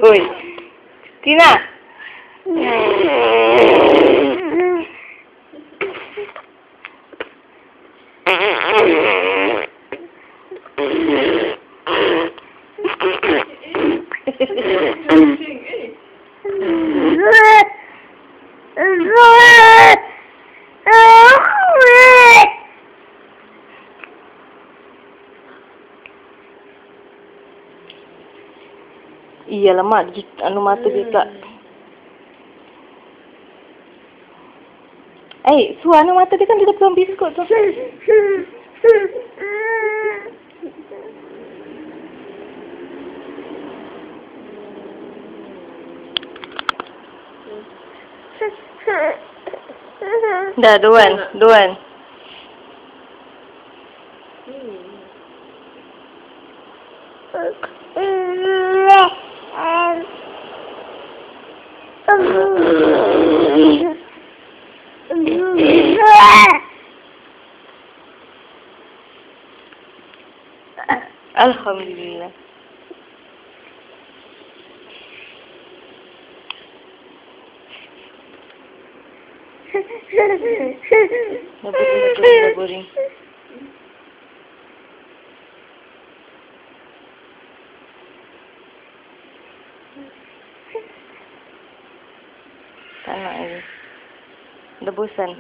Oi. Tina. Iya lemak, anu mata dia tak. Anu mata dia kan dia belum biskut tu. Dah, Duan. Alhamdulillah. Dah boring. Tak nak lagi. Dah bosan.